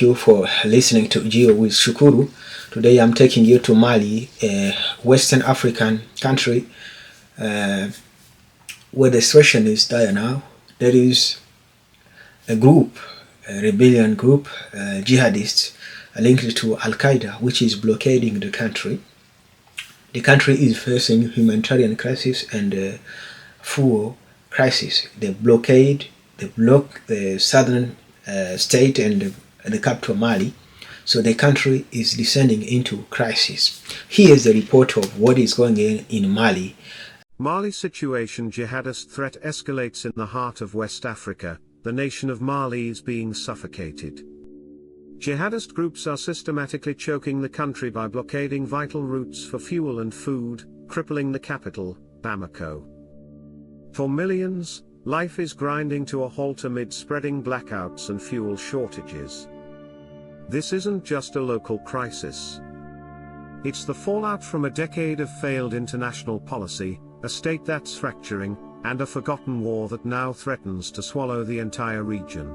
You for listening to Geo with Shukuru. Today I'm taking you to Mali, a Western African country where the situation is dire now. There is a group, a rebellion group, jihadists linked to Al Qaeda, which is blockading the country. The country is facing humanitarian crisis and fuel crisis. They block the southern state and the capital Mali. So the country is descending into crisis. Here is the report of what is going on in Mali. Mali situation: jihadist threat escalates in the heart of West Africa. The nation of Mali is being suffocated. Jihadist groups are systematically choking the country by blockading vital routes for fuel and food, crippling the capital, Bamako. For millions, life is grinding to a halt amid spreading blackouts and fuel shortages. This isn't just a local crisis. It's the fallout from a decade of failed international policy, a state that's fracturing, and a forgotten war that now threatens to swallow the entire region.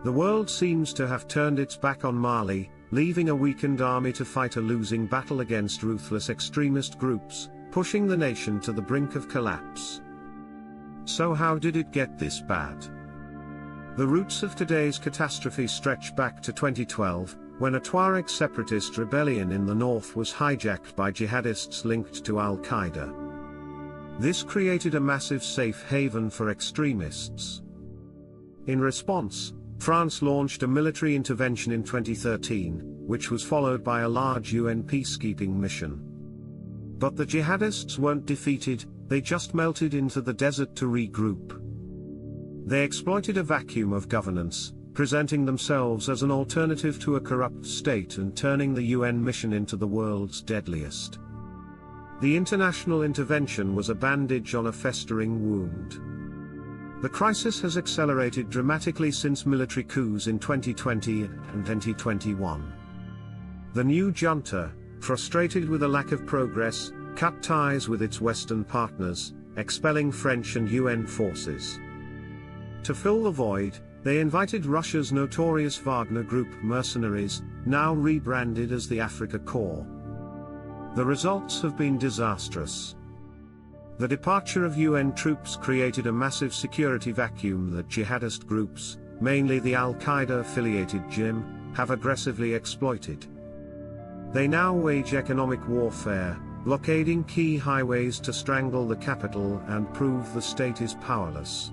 The world seems to have turned its back on Mali, leaving a weakened army to fight a losing battle against ruthless extremist groups, pushing the nation to the brink of collapse. So how did it get this bad? The roots of today's catastrophe stretch back to 2012, when a Tuareg separatist rebellion in the north was hijacked by jihadists linked to Al Qaeda. This created a massive safe haven for extremists. In response, France launched a military intervention in 2013, which was followed by a large UN peacekeeping mission. But the jihadists weren't defeated, they just melted into the desert to regroup. They exploited a vacuum of governance, presenting themselves as an alternative to a corrupt state and turning the UN mission into the world's deadliest. The international intervention was a bandage on a festering wound. The crisis has accelerated dramatically since military coups in 2020 and 2021. The new junta, frustrated with a lack of progress, cut ties with its Western partners, expelling French and UN forces. To fill the void, they invited Russia's notorious Wagner Group mercenaries, now rebranded as the Africa Corps. The results have been disastrous. The departure of UN troops created a massive security vacuum that jihadist groups, mainly the Al Qaeda-affiliated JIM, have aggressively exploited. They now wage economic warfare, blockading key highways to strangle the capital and prove the state is powerless.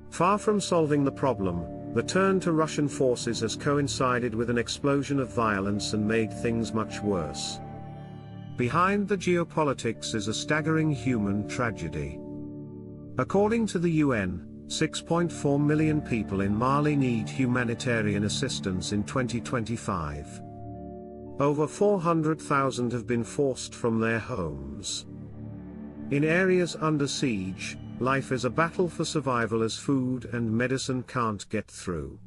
Far from solving the problem, the turn to Russian forces has coincided with an explosion of violence and made things much worse. Behind the geopolitics is a staggering human tragedy. According to the UN, 6.4 million people in Mali need humanitarian assistance in 2025. Over 400,000 have been forced from their homes. In areas under siege, life is a battle for survival as food and medicine can't get through.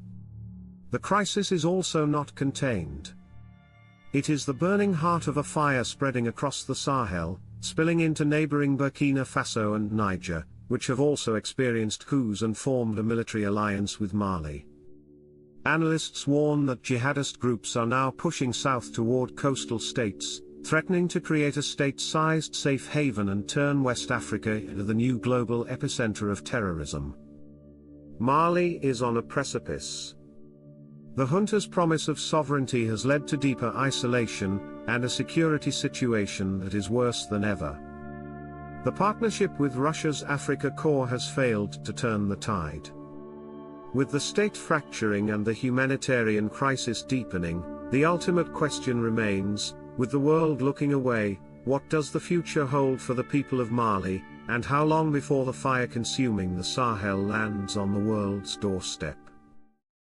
The crisis is also not contained. It is the burning heart of a fire spreading across the Sahel, spilling into neighboring Burkina Faso and Niger, which have also experienced coups and formed a military alliance with Mali. Analysts warn that jihadist groups are now pushing south toward coastal states, threatening to create a state-sized safe haven and turn West Africa into the new global epicenter of terrorism. Mali is on a precipice. The junta's promise of sovereignty has led to deeper isolation, and a security situation that is worse than ever. The partnership with Russia's Africa Corps has failed to turn the tide. With the state fracturing and the humanitarian crisis deepening, the ultimate question remains: with the world looking away, what does the future hold for the people of Mali, and how long before the fire consuming the Sahel lands on the world's doorstep?